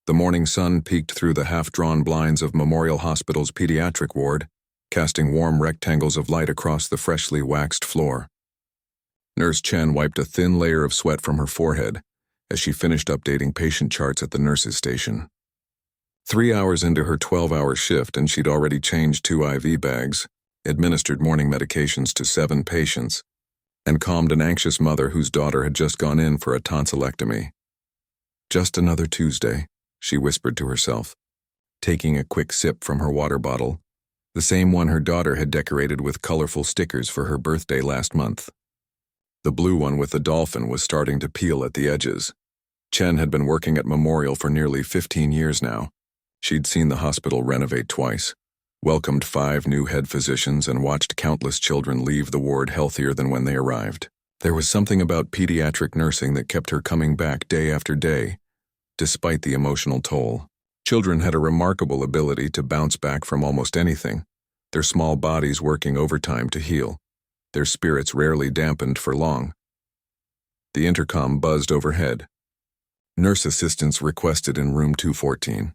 The morning sun peeked through the half-drawn blinds of Memorial Hospital's pediatric ward, casting warm rectangles of light across the freshly waxed floor. Nurse Chen wiped a thin layer of sweat from her forehead as she finished updating patient charts at the nurses' station. 3 hours into her 12-hour shift, and she'd already changed 2 IV bags, administered morning medications to 7 patients, and calmed an anxious mother whose daughter had just gone in for a tonsillectomy. Just another Tuesday, she whispered to herself, taking a quick sip from her water bottle, the same one her daughter had decorated with colorful stickers for her birthday last month. The blue one with the dolphin was starting to peel at the edges. Chen had been working at Memorial for nearly 15 years now. She'd seen the hospital renovate twice, welcomed 5 new head physicians, and watched countless children leave the ward healthier than when they arrived. There was something about pediatric nursing that kept her coming back day after day, despite the emotional toll. Children had a remarkable ability to bounce back from almost anything, their small bodies working overtime to heal, their spirits rarely dampened for long. The intercom buzzed overhead. Nurse assistants requested in room 214.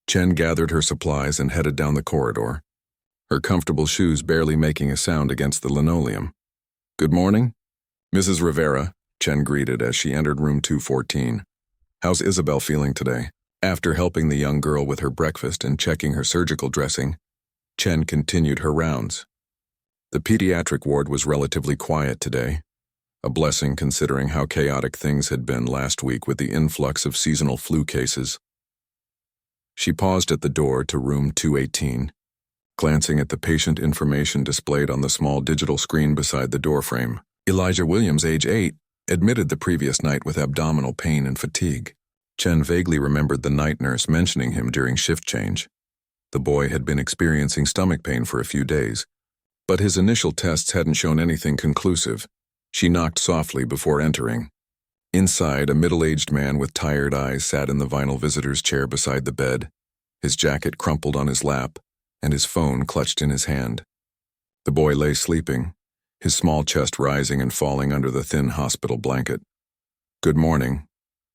Chen gathered her supplies and headed down the corridor, her comfortable shoes barely making a sound against the linoleum. "Good morning, Mrs. Rivera," Chen greeted as she entered room 214. "How's Isabel feeling today?" After helping the young girl with her breakfast and checking her surgical dressing, Chen continued her rounds. The pediatric ward was relatively quiet today, a blessing considering how chaotic things had been last week with the influx of seasonal flu cases. She paused at the door to room 218, glancing at the patient information displayed on the small digital screen beside the doorframe. Elijah Williams, age 8, admitted the previous night with abdominal pain and fatigue. Chen vaguely remembered the night nurse mentioning him during shift change. The boy had been experiencing stomach pain for a few days, but his initial tests hadn't shown anything conclusive. She knocked softly before entering. Inside, a middle-aged man with tired eyes sat in the vinyl visitor's chair beside the bed, his jacket crumpled on his lap, and his phone clutched in his hand. The boy lay sleeping, his small chest rising and falling under the thin hospital blanket. "Good morning,"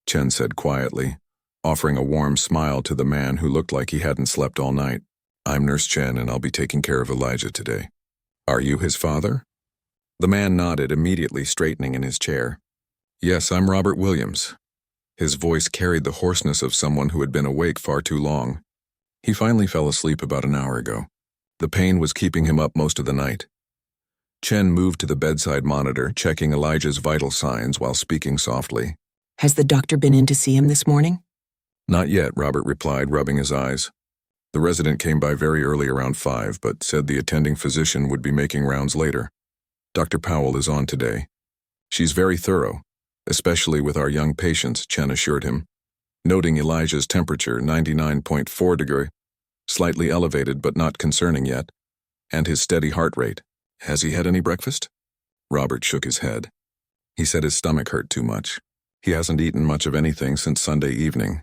Chen said quietly, offering a warm smile to the man who looked like he hadn't slept all night. "I'm Nurse Chen, and I'll be taking care of Elijah today." "Are you his father?" The man nodded, immediately straightening in his chair. "Yes, I'm Robert Williams." His voice carried the hoarseness of someone who had been awake far too long. He finally fell asleep about an hour ago. The pain was keeping him up most of the night. Chen moved to the bedside monitor, checking Elijah's vital signs while speaking softly. "Has the doctor been in to see him this morning?" "Not yet," Robert replied, rubbing his eyes. The resident came by very early, around 5, but said the attending physician would be making rounds later. "Dr. Powell is on today. She's very thorough, especially with our young patients," Chen assured him, noting Elijah's temperature, 99.4 degrees, slightly elevated but not concerning yet, and his steady heart rate. "Has he had any breakfast?" Robert shook his head. He said his stomach hurt too much. He hasn't eaten much of anything since Sunday evening.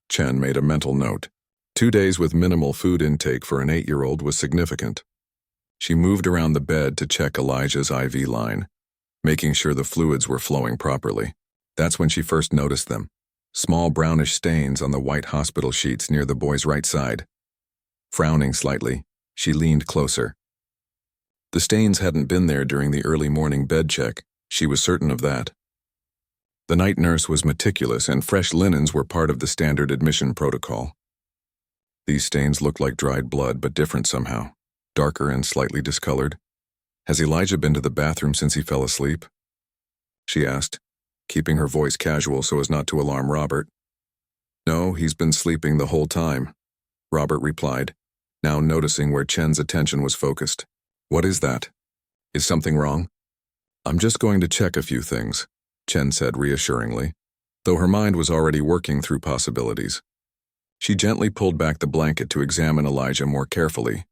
Chen made a mental note. 2 days with minimal food intake for an 8-year-old was significant. She moved around the bed to check Elijah's IV line, making sure the fluids were flowing properly. That's when she first noticed them, small brownish stains on the white hospital sheets near the boy's right side. Frowning slightly, she leaned closer. The stains hadn't been there during the early morning bed check, she was certain of that. The night nurse was meticulous, and fresh linens were part of the standard admission protocol. These stains looked like dried blood, but different somehow, darker and slightly discolored. "Has Elijah been to the bathroom since he fell asleep?" she asked, keeping her voice casual so as not to alarm Robert. "No, he's been sleeping the whole time," Robert replied, now noticing where Chen's attention was focused. "What is that? Is something wrong?" "I'm just going to check a few things," Chen said reassuringly, though her mind was already working through possibilities. She gently pulled back the blanket to examine Elijah more carefully.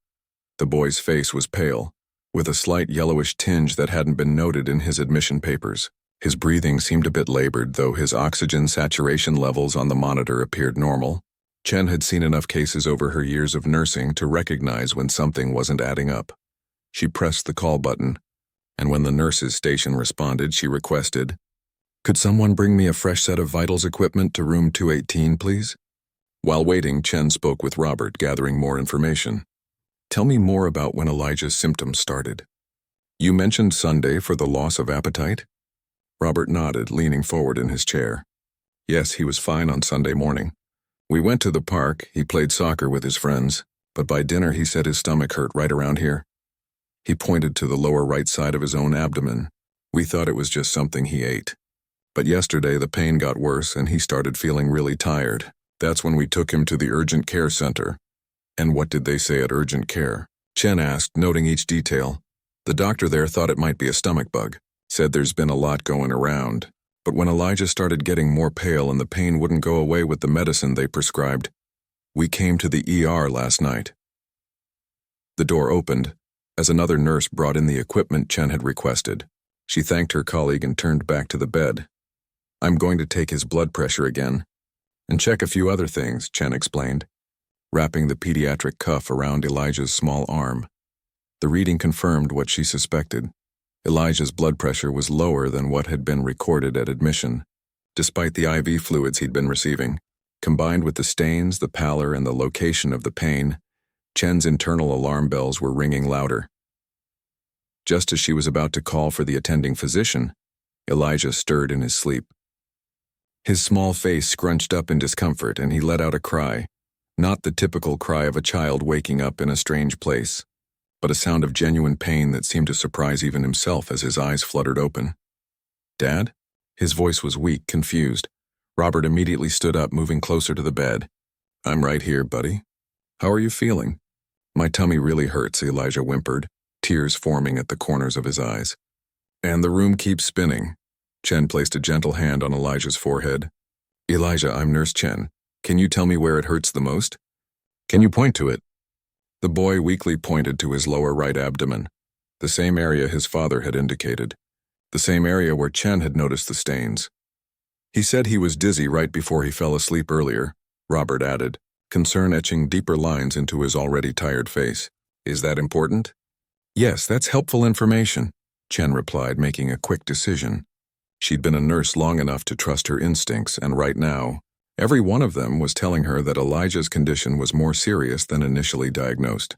The boy's face was pale, with a slight yellowish tinge that hadn't been noted in his admission papers. His breathing seemed a bit labored, though his oxygen saturation levels on the monitor appeared normal. Chen had seen enough cases over her years of nursing to recognize when something wasn't adding up. She pressed the call button, and when the nurse's station responded, she requested, "Could someone bring me a fresh set of vitals equipment to room 218, please?" While waiting, Chen spoke with Robert, gathering more information. Tell me more about when Elijah's symptoms started. You mentioned Sunday for the loss of appetite? Robert nodded, leaning forward in his chair. Yes, he was fine on Sunday morning. We went to the park, he played soccer with his friends, but by dinner he said his stomach hurt right around here. He pointed to the lower right side of his own abdomen. We thought it was just something he ate. But yesterday the pain got worse and he started feeling really tired. That's when we took him to the urgent care center. And what did they say at urgent care? Chen asked, noting each detail. The doctor there thought it might be a stomach bug. Said there's been a lot going around. But when Elijah started getting more pale and the pain wouldn't go away with the medicine they prescribed, we came to the ER last night. The door opened as another nurse brought in the equipment Chen had requested. She thanked her colleague and turned back to the bed. I'm going to take his blood pressure again and check a few other things, Chen explained, wrapping the pediatric cuff around Elijah's small arm. The reading confirmed what she suspected. Elijah's blood pressure was lower than what had been recorded at admission, despite the IV fluids he'd been receiving. Combined with the stains, the pallor, and the location of the pain, Chen's internal alarm bells were ringing louder. Just as she was about to call for the attending physician, Elijah stirred in his sleep. His small face scrunched up in discomfort, and he let out a cry, not the typical cry of a child waking up in a strange place, but a sound of genuine pain that seemed to surprise even himself as his eyes fluttered open. Dad? His voice was weak, confused. Robert immediately stood up, moving closer to the bed. I'm right here, buddy. How are you feeling? My tummy really hurts, Elijah whimpered, tears forming at the corners of his eyes. And the room keeps spinning. Chen placed a gentle hand on Elijah's forehead. Elijah, I'm Nurse Chen. Can you tell me where it hurts the most? Can you point to it? The boy weakly pointed to his lower right abdomen, the same area his father had indicated, the same area where Chen had noticed the stains. He said he was dizzy right before he fell asleep earlier, Robert added, concern etching deeper lines into his already tired face. Is that important? Yes, that's helpful information, Chen replied, making a quick decision. She'd been a nurse long enough to trust her instincts, and right now, every one of them was telling her that Elijah's condition was more serious than initially diagnosed.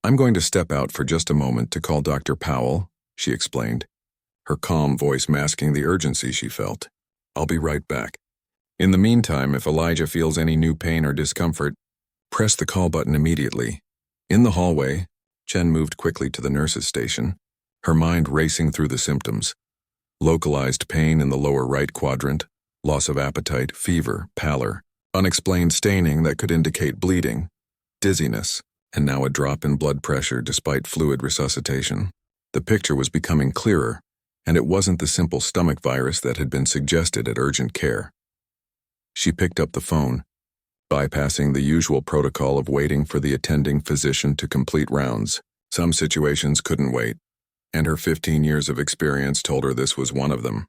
I'm going to step out for just a moment to call Dr. Powell, she explained, her calm voice masking the urgency she felt. I'll be right back. In the meantime, if Elijah feels any new pain or discomfort, press the call button immediately. In the hallway, Chen moved quickly to the nurse's station, her mind racing through the symptoms. Localized pain in the lower right quadrant, loss of appetite, fever, pallor, unexplained staining that could indicate bleeding, dizziness, and now a drop in blood pressure despite fluid resuscitation. The picture was becoming clearer, and it wasn't the simple stomach virus that had been suggested at urgent care. She picked up the phone, bypassing the usual protocol of waiting for the attending physician to complete rounds. Some situations couldn't wait, and her 15 years of experience told her this was one of them.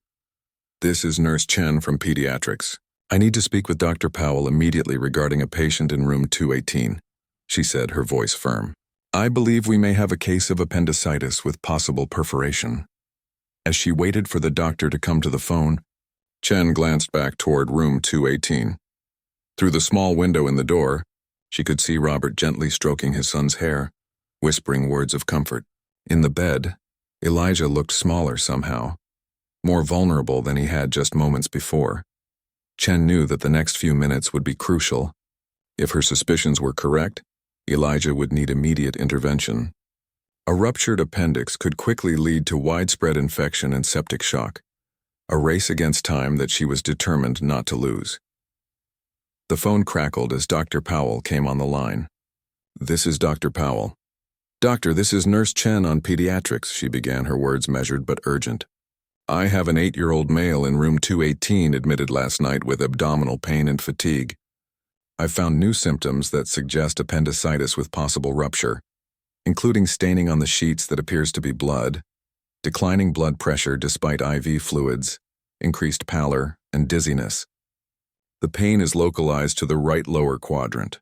This is Nurse Chen from Pediatrics. I need to speak with Dr. Powell immediately regarding a patient in room 218, she said, her voice firm. I believe we may have a case of appendicitis with possible perforation. As she waited for the doctor to come to the phone, Chen glanced back toward room 218. Through the small window in the door, she could see Robert gently stroking his son's hair, whispering words of comfort. In the bed, Elijah looked smaller somehow, more vulnerable than he had just moments before. Chen knew that the next few minutes would be crucial. If her suspicions were correct, Elijah would need immediate intervention. A ruptured appendix could quickly lead to widespread infection and septic shock, a race against time that she was determined not to lose. The phone crackled as Dr. Powell came on the line. This is Dr. Powell. Doctor, this is Nurse Chen on Pediatrics, she began, her words measured but urgent. I have an 8-year-old male in room 218 admitted last night with abdominal pain and fatigue. I've found new symptoms that suggest appendicitis with possible rupture, including staining on the sheets that appears to be blood, declining blood pressure despite IV fluids, increased pallor, and dizziness. The pain is localized to the right lower quadrant.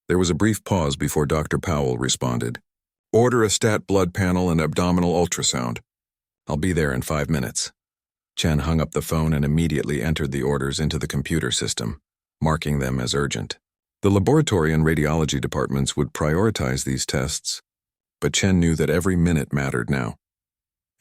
There was a brief pause before Dr. Powell responded. Order a stat blood panel and abdominal ultrasound. I'll be there in 5 minutes. Chen hung up the phone and immediately entered the orders into the computer system, marking them as urgent. The laboratory and radiology departments would prioritize these tests, but Chen knew that every minute mattered now.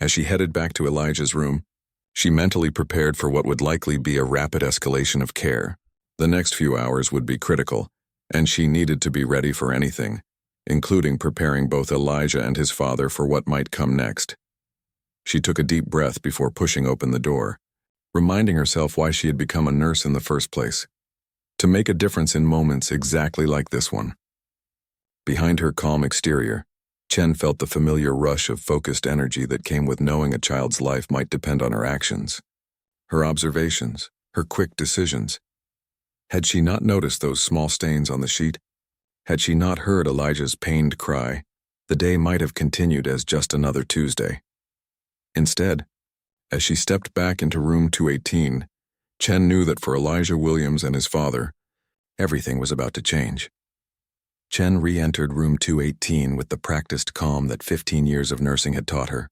As she headed back to Elijah's room, she mentally prepared for what would likely be a rapid escalation of care. The next few hours would be critical, and she needed to be ready for anything, including preparing both Elijah and his father for what might come next. She took a deep breath before pushing open the door, reminding herself why she had become a nurse in the first place. To make a difference in moments exactly like this one. Behind her calm exterior, Chen felt the familiar rush of focused energy that came with knowing a child's life might depend on her actions, her observations, her quick decisions. Had she not noticed those small stains on the sheet, had she not heard Elijah's pained cry, the day might have continued as just another Tuesday. Instead, as she stepped back into room 218, Chen knew that for Elijah Williams and his father, everything was about to change. Chen re-entered room 218 with the practiced calm that 15 years of nursing had taught her.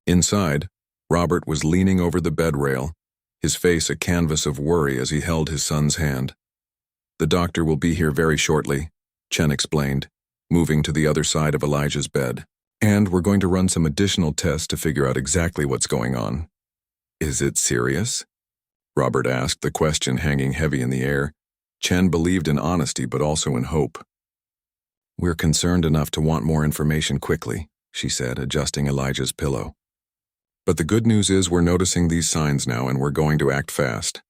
Inside, Robert was leaning over the bed rail, his face a canvas of worry as he held his son's hand. "The doctor will be here very shortly," Chen explained, moving to the other side of Elijah's bed. "And we're going to run some additional tests to figure out exactly what's going on." "Is it serious?" Robert asked, the question hanging heavy in the air. Chen believed in honesty but also in hope. "We're concerned enough to want more information quickly," she said, adjusting Elijah's pillow. "But the good news is we're noticing these signs now and we're going to act fast."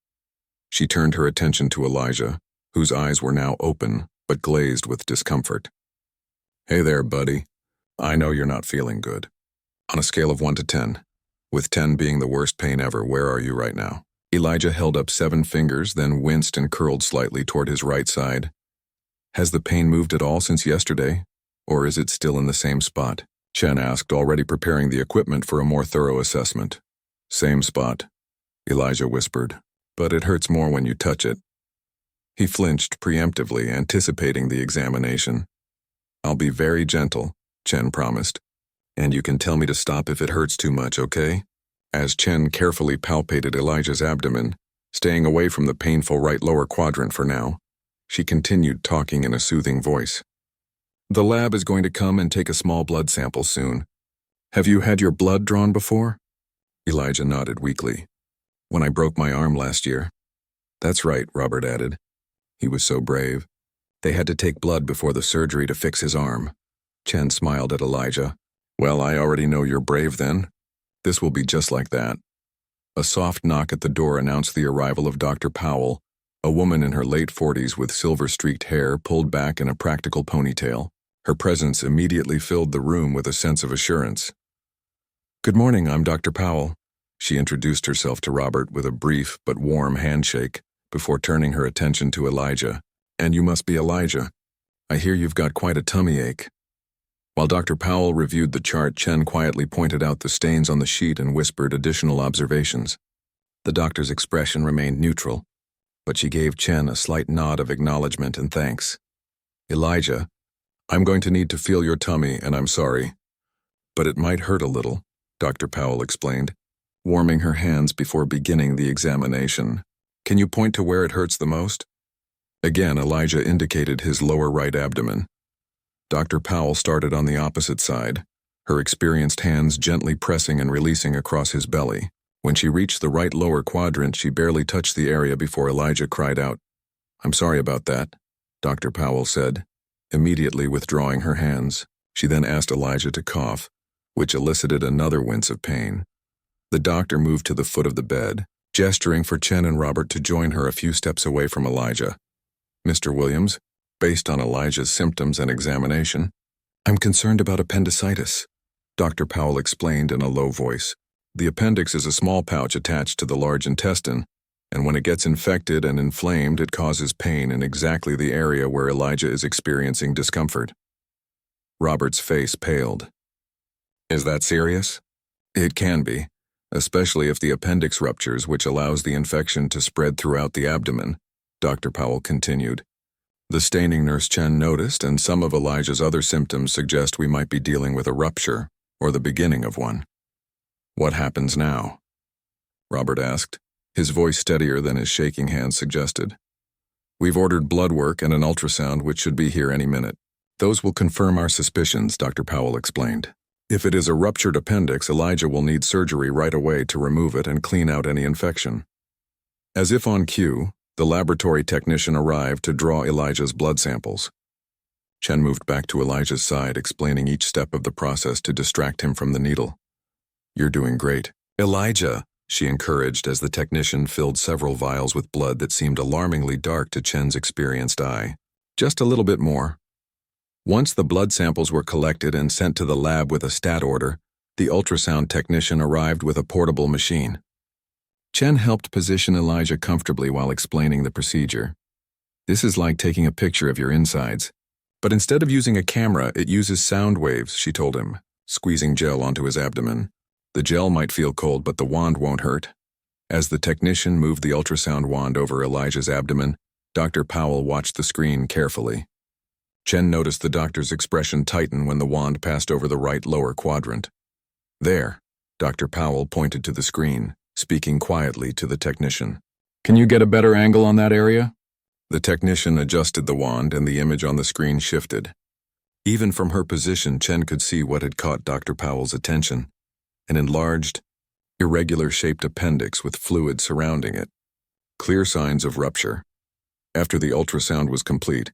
She turned her attention to Elijah, whose eyes were now open but glazed with discomfort. "Hey there, buddy. I know you're not feeling good. On a scale of 1 to 10, with 10 being the worst pain ever, where are you right now?" Elijah held up 7 fingers, then winced and curled slightly toward his right side. "Has the pain moved at all since yesterday, or is it still in the same spot?" Chen asked, already preparing the equipment for a more thorough assessment. "Same spot," Elijah whispered, "but it hurts more when you touch it." He flinched preemptively, anticipating the examination. "I'll be very gentle," Chen promised, "and you can tell me to stop if it hurts too much, okay?" As Chen carefully palpated Elijah's abdomen, staying away from the painful right lower quadrant for now, she continued talking in a soothing voice. "The lab is going to come and take a small blood sample soon. Have you had your blood drawn before?" Elijah nodded weakly. "When I broke my arm last year." "That's right," Robert added. He was so brave. They had to take blood before the surgery to fix his arm. Chen smiled at Elijah. "Well, I already know you're brave then. This will be just like that." A soft knock at the door announced the arrival of Dr. Powell, a woman in her late 40s with silver-streaked hair pulled back in a practical ponytail. Her presence immediately filled the room with a sense of assurance. "Good morning, I'm Dr. Powell." She introduced herself to Robert with a brief but warm handshake before turning her attention to Elijah. "And you must be Elijah. I hear you've got quite a tummy ache." While Dr. Powell reviewed the chart, Chen quietly pointed out the stains on the sheet and whispered additional observations. The doctor's expression remained neutral, but she gave Chen a slight nod of acknowledgement and thanks. "Elijah, I'm going to need to feel your tummy, and I'm sorry. But it might hurt a little," Dr. Powell explained, warming her hands before beginning the examination. "Can you point to where it hurts the most?" Again, Elijah indicated his lower right abdomen. Dr. Powell started on the opposite side, her experienced hands gently pressing and releasing across his belly. When she reached the right lower quadrant, she barely touched the area before Elijah cried out. "I'm sorry about that," Dr. Powell said, immediately withdrawing her hands. She then asked Elijah to cough, which elicited another wince of pain. The doctor moved to the foot of the bed, gesturing for Chen and Robert to join her a few steps away from Elijah. "Mr. Williams, based on Elijah's symptoms and examination, I'm concerned about appendicitis," Dr. Powell explained in a low voice. "The appendix is a small pouch attached to the large intestine, and when it gets infected and inflamed, it causes pain in exactly the area where Elijah is experiencing discomfort." Robert's face paled. "Is that serious?" "It can be, especially if the appendix ruptures, which allows the infection to spread throughout the abdomen," Dr. Powell continued. "The staining Nurse Chen noticed, and some of Elijah's other symptoms suggest we might be dealing with a rupture, or the beginning of one." "What happens now?" Robert asked, his voice steadier than his shaking hand suggested. We've ordered blood work and an ultrasound, which should be here any minute. Those will confirm our suspicions, Dr. Powell explained. If it is a ruptured appendix, Elijah will need surgery right away to remove it and clean out any infection. As if on cue, the laboratory technician arrived to draw Elijah's blood samples. Chen moved back to Elijah's side, explaining each step of the process to distract him from the needle. "You're doing great. Elijah," she encouraged as the technician filled several vials with blood that seemed alarmingly dark to Chen's experienced eye. "Just a little bit more." Once the blood samples were collected and sent to the lab with a stat order, the ultrasound technician arrived with a portable machine. Chen helped position Elijah comfortably while explaining the procedure. "This is like taking a picture of your insides. But instead of using a camera, it uses sound waves," she told him, squeezing gel onto his abdomen. "The gel might feel cold, but the wand won't hurt." As the technician moved the ultrasound wand over Elijah's abdomen, Dr. Powell watched the screen carefully. Chen noticed the doctor's expression tighten when the wand passed over the right lower quadrant. "There," Dr. Powell pointed to the screen, speaking quietly to the technician. "Can you get a better angle on that area?" The technician adjusted the wand and the image on the screen shifted. Even from her position, Chen could see what had caught Dr. Powell's attention: an enlarged, irregular-shaped appendix with fluid surrounding it. Clear signs of rupture. After the ultrasound was complete,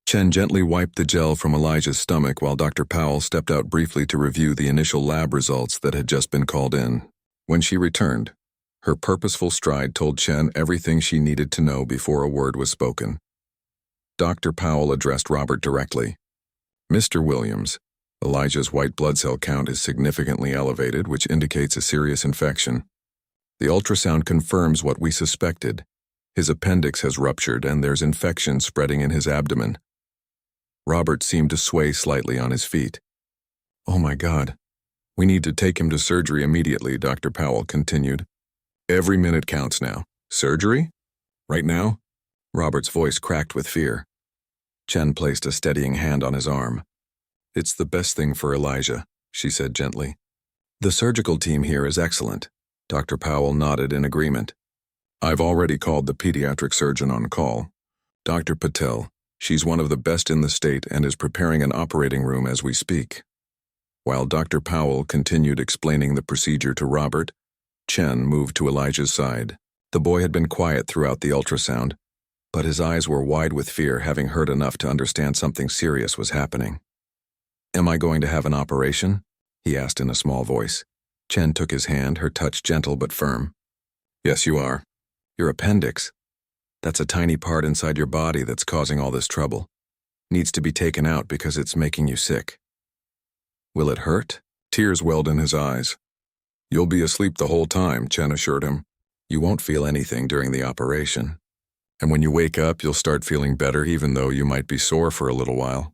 Chen gently wiped the gel from Elijah's stomach while Dr. Powell stepped out briefly to review the initial lab results that had just been called in. When she returned, her purposeful stride told Chen everything she needed to know before a word was spoken. Dr. Powell addressed Robert directly. "Mr. Williams, Elijah's white blood cell count is significantly elevated, which indicates a serious infection. The ultrasound confirms what we suspected. His appendix has ruptured and there's infection spreading in his abdomen." Robert seemed to sway slightly on his feet. "Oh my God. We need to take him to surgery immediately," Dr. Powell continued. "Every minute counts now." "Surgery? Right now?" Robert's voice cracked with fear. Chen placed a steadying hand on his arm. "It's the best thing for Elijah," she said gently. "The surgical team here is excellent." Dr. Powell nodded in agreement. "I've already called the pediatric surgeon on call. Dr. Patel. She's one of the best in the state and is preparing an operating room as we speak." While Dr. Powell continued explaining the procedure to Robert, Chen moved to Elijah's side. The boy had been quiet throughout the ultrasound, but his eyes were wide with fear, having heard enough to understand something serious was happening. "Am I going to have an operation?" he asked in a small voice. Chen took his hand, her touch gentle but firm. "Yes, you are. Your appendix. That's a tiny part inside your body that's causing all this trouble. Needs to be taken out because it's making you sick." "Will it hurt?" Tears welled in his eyes. "You'll be asleep the whole time," Chen assured him. "You won't feel anything during the operation. And when you wake up, you'll start feeling better even though you might be sore for a little while."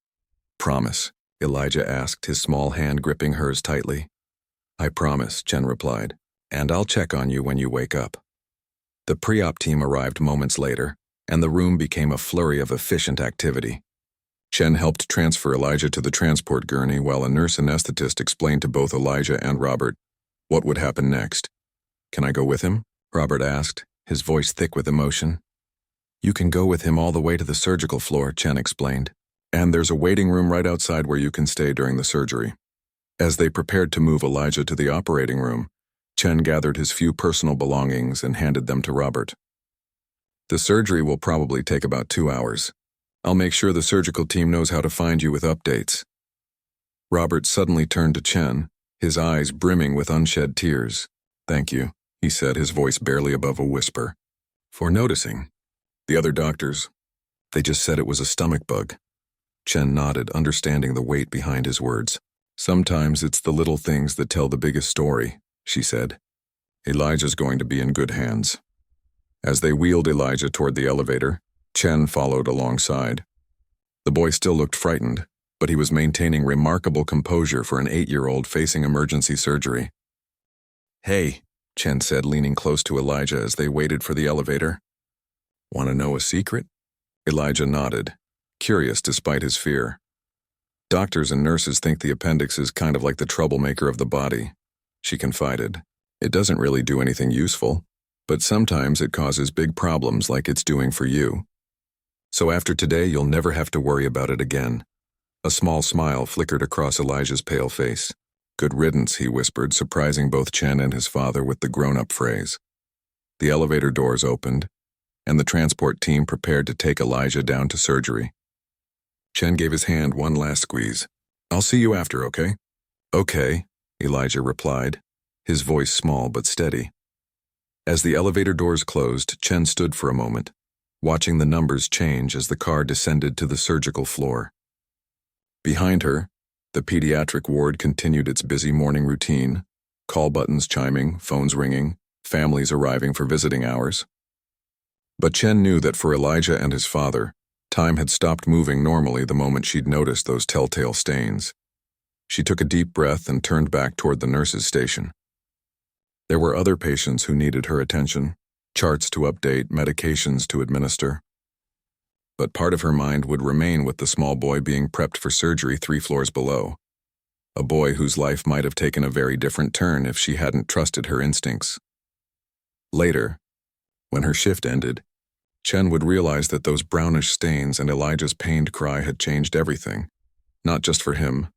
"Promise?" Elijah asked, his small hand gripping hers tightly. "I promise," Chen replied, "and I'll check on you when you wake up." The pre-op team arrived moments later, and the room became a flurry of efficient activity. Chen helped transfer Elijah to the transport gurney while a nurse anesthetist explained to both Elijah and Robert what would happen next. "Can I go with him?" Robert asked, his voice thick with emotion. "You can go with him all the way to the surgical floor," Chen explained. "And there's a waiting room right outside where you can stay during the surgery." As they prepared to move Elijah to the operating room, Chen gathered his few personal belongings and handed them to Robert. "The surgery will probably take about 2 hours. I'll make sure the surgical team knows how to find you with updates." Robert suddenly turned to Chen, his eyes brimming with unshed tears. "Thank you," he said, his voice barely above a whisper, "for noticing. The other doctors, they just said it was a stomach bug." Chen nodded, understanding the weight behind his words. "Sometimes it's the little things that tell the biggest story," she said. "Elijah's going to be in good hands." As they wheeled Elijah toward the elevator, Chen followed alongside. The boy still looked frightened, but he was maintaining remarkable composure for an 8-year-old facing emergency surgery. "Hey," Chen said, leaning close to Elijah as they waited for the elevator. "Want to know a secret?" Elijah nodded, curious despite his fear. "Doctors and nurses think the appendix is kind of like the troublemaker of the body," she confided. "It doesn't really do anything useful, but sometimes it causes big problems like it's doing for you." So after today, you'll never have to worry about it again. A small smile flickered across Elijah's pale face. Good riddance, he whispered, surprising both Chen and his father with the grown-up phrase. The elevator doors opened, and the transport team prepared to take Elijah down to surgery. Chen gave his hand one last squeeze. I'll see you after, okay? Okay, Elijah replied, his voice small but steady. As the elevator doors closed, Chen stood for a moment, watching the numbers change as the car descended to the surgical floor. Behind her, the pediatric ward continued its busy morning routine, call buttons chiming, phones ringing, families arriving for visiting hours. But Chen knew that for Elijah and his father, time had stopped moving normally the moment she'd noticed those telltale stains. She took a deep breath and turned back toward the nurse's station. There were other patients who needed her attention, charts to update, medications to administer. But part of her mind would remain with the small boy being prepped for surgery 3 floors below. A boy whose life might have taken a very different turn if she hadn't trusted her instincts. Later, when her shift ended, Chen would realize that those brownish stains and Elijah's pained cry had changed everything, not just for him,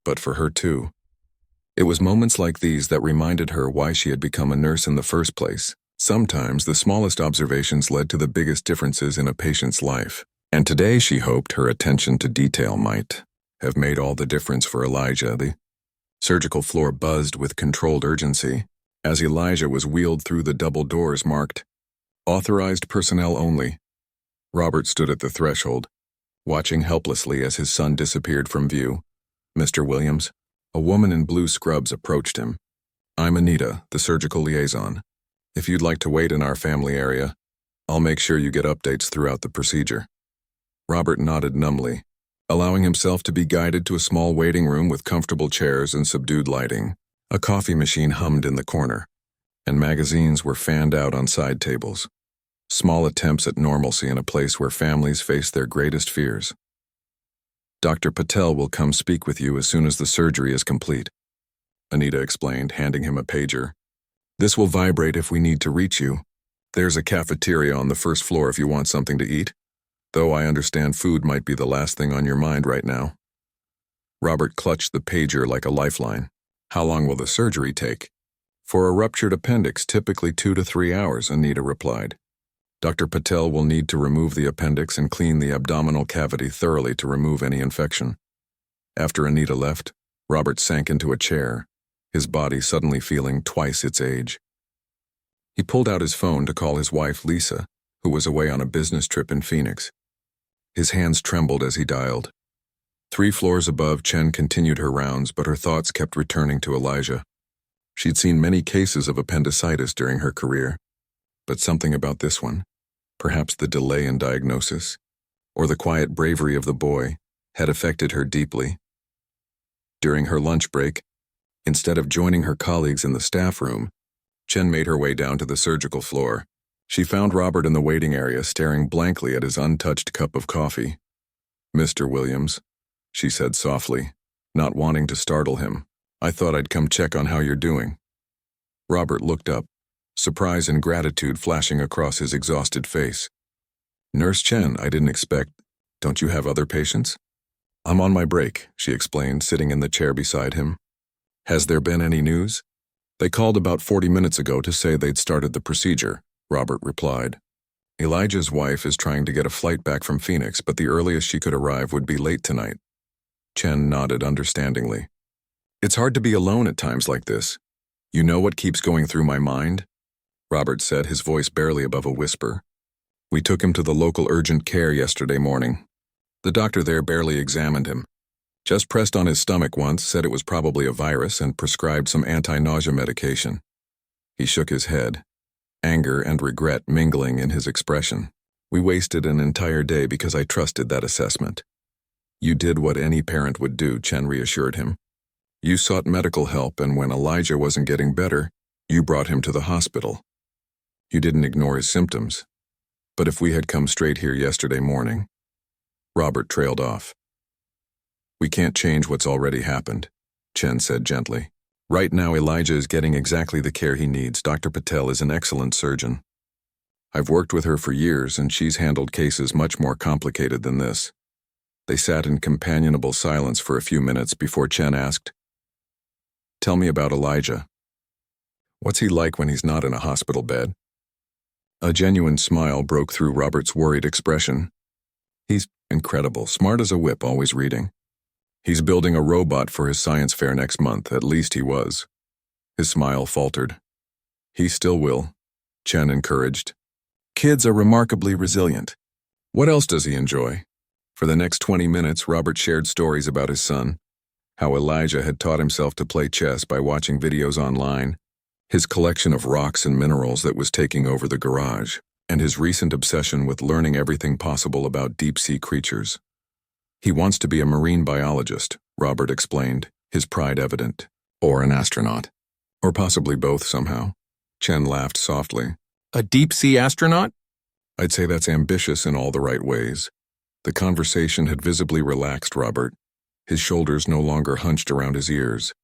but for her too. It was moments like these that reminded her why she had become a nurse in the first place. Sometimes the smallest observations led to the biggest differences in a patient's life, and today she hoped her attention to detail might have made all the difference for Elijah. The surgical floor buzzed with controlled urgency as Elijah was wheeled through the double doors marked, "Authorized personnel only." Robert stood at the threshold, watching helplessly as his son disappeared from view. "Mr. Williams?" A woman in blue scrubs approached him. "I'm Anita, the surgical liaison. If you'd like to wait in our family area, I'll make sure you get updates throughout the procedure." Robert nodded numbly, allowing himself to be guided to a small waiting room with comfortable chairs and subdued lighting. A coffee machine hummed in the corner, and magazines were fanned out on side tables. Small attempts at normalcy in a place where families face their greatest fears. "Dr. Patel will come speak with you as soon as the surgery is complete," Anita explained, handing him a pager. "This will vibrate if we need to reach you. There's a cafeteria on the first floor if you want something to eat, though I understand food might be the last thing on your mind right now." Robert clutched the pager like a lifeline. "How long will the surgery take?" "For a ruptured appendix, typically 2 to 3 hours, Anita replied. "Dr. Patel will need to remove the appendix and clean the abdominal cavity thoroughly to remove any infection." After Anita left, Robert sank into a chair, his body suddenly feeling twice its age. He pulled out his phone to call his wife, Lisa, who was away on a business trip in Phoenix. His hands trembled as he dialed. 3 floors above, Chen continued her rounds, but her thoughts kept returning to Elijah. She'd seen many cases of appendicitis during her career, but something about this one, perhaps the delay in diagnosis, or the quiet bravery of the boy, had affected her deeply. During her lunch break, instead of joining her colleagues in the staff room, Chen made her way down to the surgical floor. She found Robert in the waiting area staring blankly at his untouched cup of coffee. "Mr. Williams," she said softly, not wanting to startle him, "I thought I'd come check on how you're doing." Robert looked up, surprise and gratitude flashing across his exhausted face. "Nurse Chen, I didn't expect. Don't you have other patients?" "I'm on my break," she explained, sitting in the chair beside him. "Has there been any news?" "They called about 40 minutes ago to say they'd started the procedure," Robert replied. "Elijah's wife is trying to get a flight back from Phoenix, but the earliest she could arrive would be late tonight." Chen nodded understandingly. "It's hard to be alone at times like this. You know what keeps going through my mind?" Robert said, his voice barely above a whisper. "We took him to the local urgent care yesterday morning. The doctor there barely examined him. Just pressed on his stomach once, said it was probably a virus, and prescribed some anti-nausea medication." He shook his head, anger and regret mingling in his expression. "We wasted an entire day because I trusted that assessment." "You did what any parent would do," Chen reassured him. "You sought medical help, and when Elijah wasn't getting better, you brought him to the hospital. You didn't ignore his symptoms. But if we had come straight here yesterday morning..." Robert trailed off. "We can't change what's already happened," Chen said gently. "Right now Elijah is getting exactly the care he needs. Dr. Patel is an excellent surgeon." I've worked with her for years, and she's handled cases much more complicated than this. They sat in companionable silence for a few minutes before Chen asked, "Tell me about Elijah. What's he like when he's not in a hospital bed?" A genuine smile broke through Robert's worried expression. "He's incredible, smart as a whip, always reading. He's building a robot for his science fair next month, at least he was." His smile faltered. "He still will," Chen encouraged. "Kids are remarkably resilient. What else does he enjoy?" For the next 20 minutes, Robert shared stories about his son, how Elijah had taught himself to play chess by watching videos online, his collection of rocks and minerals that was taking over the garage, and his recent obsession with learning everything possible about deep-sea creatures. "He wants to be a marine biologist," Robert explained, his pride evident. "Or an astronaut. Or possibly both somehow." Chen laughed softly. "A deep-sea astronaut?" "I'd say that's ambitious in all the right ways." The conversation had visibly relaxed Robert, his shoulders no longer hunched around his ears.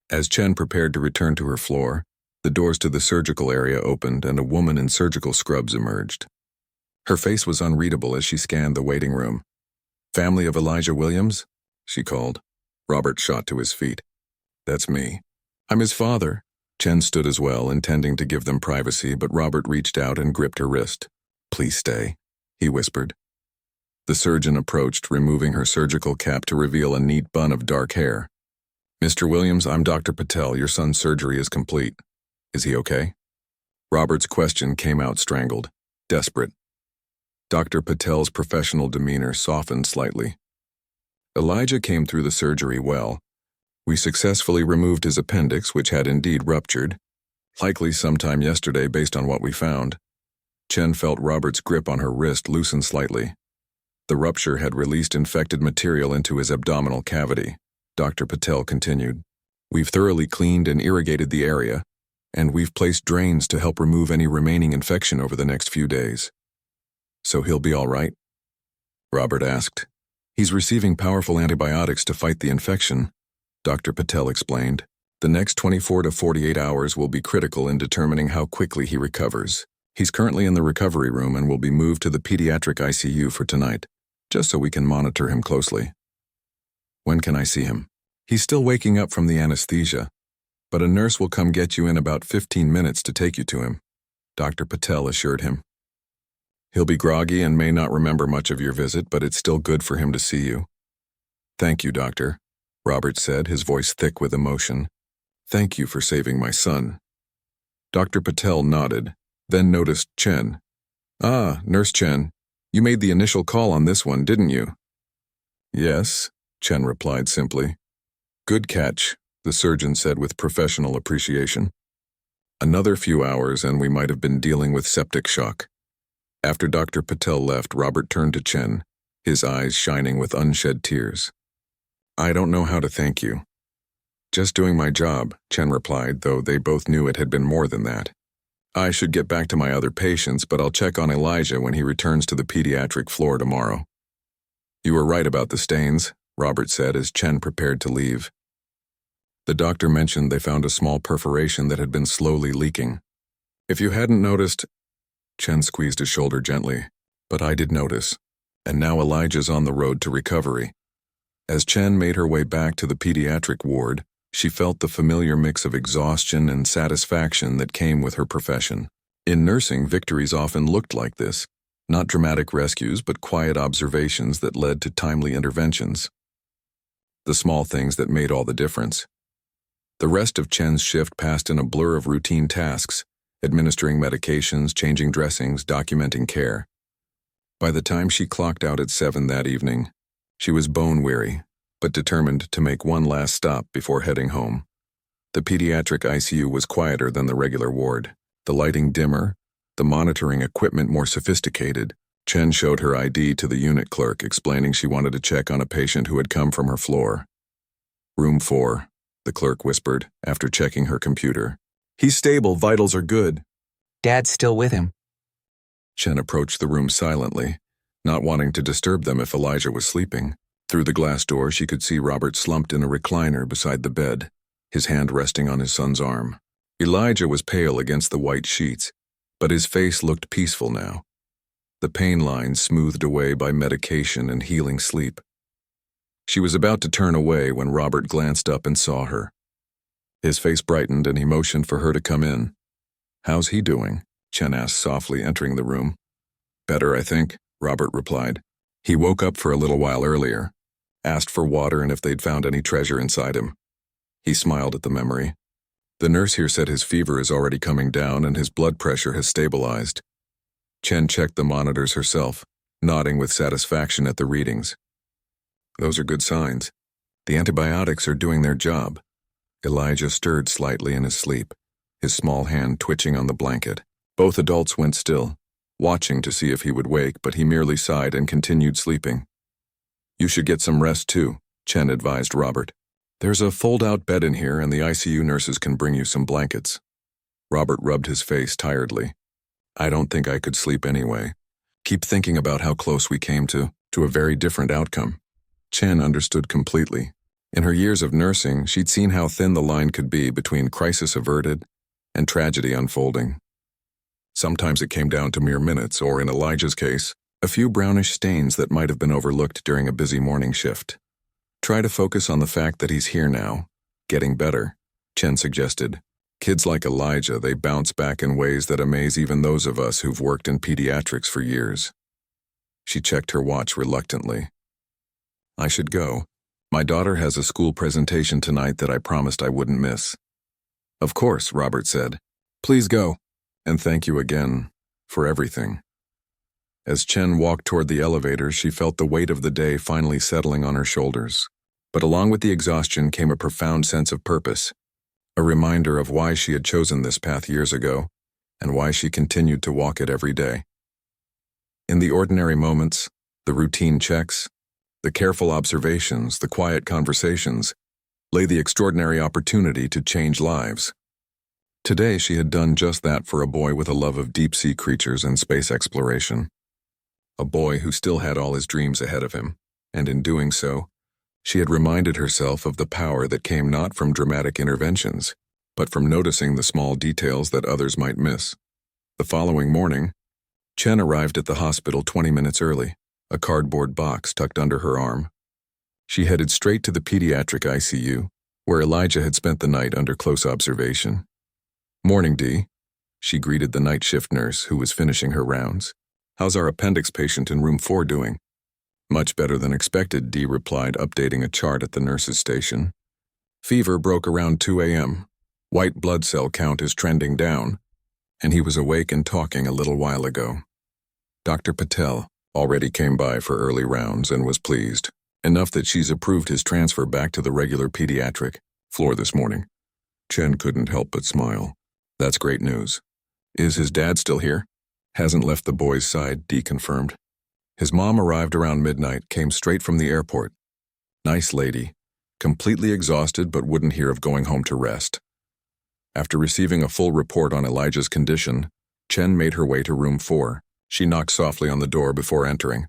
As Chen prepared to return to her floor, the doors to the surgical area opened and a woman in surgical scrubs emerged. Her face was unreadable as she scanned the waiting room. "Family of Elijah Williams?" she called. Robert shot to his feet. "That's me. I'm his father." Chen stood as well, intending to give them privacy, but Robert reached out and gripped her wrist. "Please stay," he whispered. The surgeon approached, removing her surgical cap to reveal a neat bun of dark hair. "Mr. Williams, I'm Dr. Patel. Your son's surgery is complete. Is he okay?" Robert's question came out strangled, desperate. Dr. Patel's professional demeanor softened slightly. "Elijah came through the surgery well. We successfully removed his appendix, which had indeed ruptured, likely sometime yesterday based on what we found." Chen felt Robert's grip on her wrist loosen slightly. The rupture had released infected material into his abdominal cavity. Dr. Patel continued, "We've thoroughly cleaned and irrigated the area, and we've placed drains to help remove any remaining infection over the next few days." "So he'll be all right?" Robert asked. "He's receiving powerful antibiotics to fight the infection," Dr. Patel explained. "The next 24 to 48 hours will be critical in determining how quickly he recovers. He's currently in the recovery room and will be moved to the pediatric ICU for tonight, just so we can monitor him closely." "When can I see him?" "He's still waking up from the anesthesia, but a nurse will come get you in about 15 minutes to take you to him," Dr. Patel assured him. "He'll be groggy and may not remember much of your visit, but it's still good for him to see you." "Thank you, doctor," Robert said, his voice thick with emotion. "Thank you for saving my son." Dr. Patel nodded, then noticed Chen. "Ah, Nurse Chen. You made the initial call on this one, didn't you?" "Yes," Chen replied simply. "Good catch," the surgeon said with professional appreciation. Another few hours and we might have been dealing with septic shock. After Dr. Patel left, Robert turned to Chen, his eyes shining with unshed tears. "I don't know how to thank you." "Just doing my job," Chen replied, though they both knew it had been more than that. "I should get back to my other patients, but I'll check on Elijah when he returns to the pediatric floor tomorrow." "You were right about the stains," Robert said as Chen prepared to leave. The doctor mentioned they found a small perforation that had been slowly leaking. "If you hadn't noticed," Chen squeezed his shoulder gently, "but I did notice, and now Elijah's on the road to recovery." As Chen made her way back to the pediatric ward, she felt the familiar mix of exhaustion and satisfaction that came with her profession. In nursing, victories often looked like this, not dramatic rescues but quiet observations that led to timely interventions. The small things that made all the difference. The rest of Chen's shift passed in a blur of routine tasks, administering medications, changing dressings, documenting care. By the time she clocked out at 7 that evening, she was bone-weary, but determined to make one last stop before heading home. The pediatric ICU was quieter than the regular ward, the lighting dimmer, the monitoring equipment more sophisticated. Chen showed her ID to the unit clerk, explaining she wanted to check on a patient who had come from her floor. "Room 4, the clerk whispered, after checking her computer. "He's stable, vitals are good." Dad's still with him. Chen approached the room silently, not wanting to disturb them if Elijah was sleeping. Through the glass door, she could see Robert slumped in a recliner beside the bed, his hand resting on his son's arm. Elijah was pale against the white sheets, but his face looked peaceful now, the pain lines smoothed away by medication and healing sleep. She was about to turn away when Robert glanced up and saw her. His face brightened and he motioned for her to come in. "How's he doing?" Chen asked softly, entering the room. "Better, I think," Robert replied. He woke up for a little while earlier, asked for water and if they'd found any treasure inside him. He smiled at the memory. "The nurse here said his fever is already coming down and his blood pressure has stabilized." Chen checked the monitors herself, nodding with satisfaction at the readings. "Those are good signs. The antibiotics are doing their job." Elijah stirred slightly in his sleep, his small hand twitching on the blanket. Both adults went still, watching to see if he would wake, but he merely sighed and continued sleeping. "You should get some rest too," Chen advised Robert. "There's a fold-out bed in here and the ICU nurses can bring you some blankets." Robert rubbed his face tiredly. "I don't think I could sleep anyway. Keep thinking about how close we came to a very different outcome." Chen understood completely. In her years of nursing, she'd seen how thin the line could be between crisis averted and tragedy unfolding. Sometimes it came down to mere minutes, or in Elijah's case, a few brownish stains that might have been overlooked during a busy morning shift. "Try to focus on the fact that he's here now, getting better," Chen suggested. "Kids like Elijah, they bounce back in ways that amaze even those of us who've worked in pediatrics for years." She checked her watch reluctantly. "I should go. My daughter has a school presentation tonight that I promised I wouldn't miss." "Of course," Robert said. "Please go. And thank you again for everything." As Chen walked toward the elevator, she felt the weight of the day finally settling on her shoulders. But along with the exhaustion came a profound sense of purpose, a reminder of why she had chosen this path years ago and why she continued to walk it every day. In the ordinary moments, the routine checks, the careful observations, the quiet conversations, lay the extraordinary opportunity to change lives. Today she had done just that for a boy with a love of deep-sea creatures and space exploration. A boy who still had all his dreams ahead of him, and in doing so, she had reminded herself of the power that came not from dramatic interventions, but from noticing the small details that others might miss. The following morning, Chen arrived at the hospital 20 minutes early, a cardboard box tucked under her arm. She headed straight to the pediatric ICU, where Elijah had spent the night under close observation. "Morning, Dee," she greeted the night shift nurse who was finishing her rounds. "How's our appendix patient in room 4 doing?" "Much better than expected," Dee replied, updating a chart at the nurse's station. "Fever broke around 2 a.m. White blood cell count is trending down, and he was awake and talking a little while ago." Dr. Patel already came by for early rounds and was pleased, enough that she's approved his transfer back to the regular pediatric floor this morning. Chen couldn't help but smile. "That's great news. Is his dad still here?" "Hasn't left the boy's side," Dee confirmed. "His mom arrived around midnight, came straight from the airport. Nice lady, completely exhausted but wouldn't hear of going home to rest." After receiving a full report on Elijah's condition, Chen made her way to room 4. She knocked softly on the door before entering.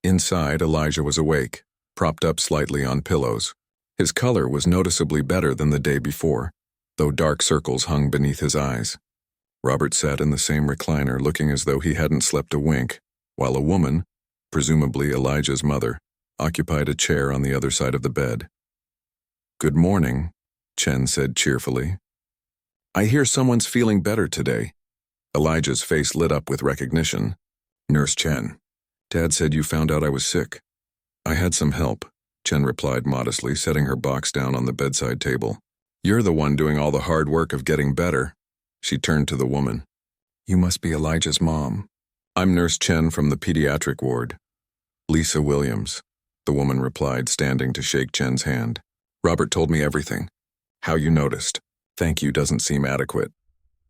Inside, Elijah was awake, propped up slightly on pillows. His color was noticeably better than the day before, though dark circles hung beneath his eyes. Robert sat in the same recliner, looking as though he hadn't slept a wink, while a woman, presumably Elijah's mother, occupied a chair on the other side of the bed. "Good morning," Chen said cheerfully. "I hear someone's feeling better today." Elijah's face lit up with recognition. "Nurse Chen. Dad said you found out I was sick." "I had some help," Chen replied modestly, setting her box down on the bedside table. "You're the one doing all the hard work of getting better." She turned to the woman. "You must be Elijah's mom." "I'm Nurse Chen from the pediatric ward." "Lisa Williams," the woman replied, standing to shake Chen's hand. "Robert told me everything. How you noticed. Thank you doesn't seem adequate."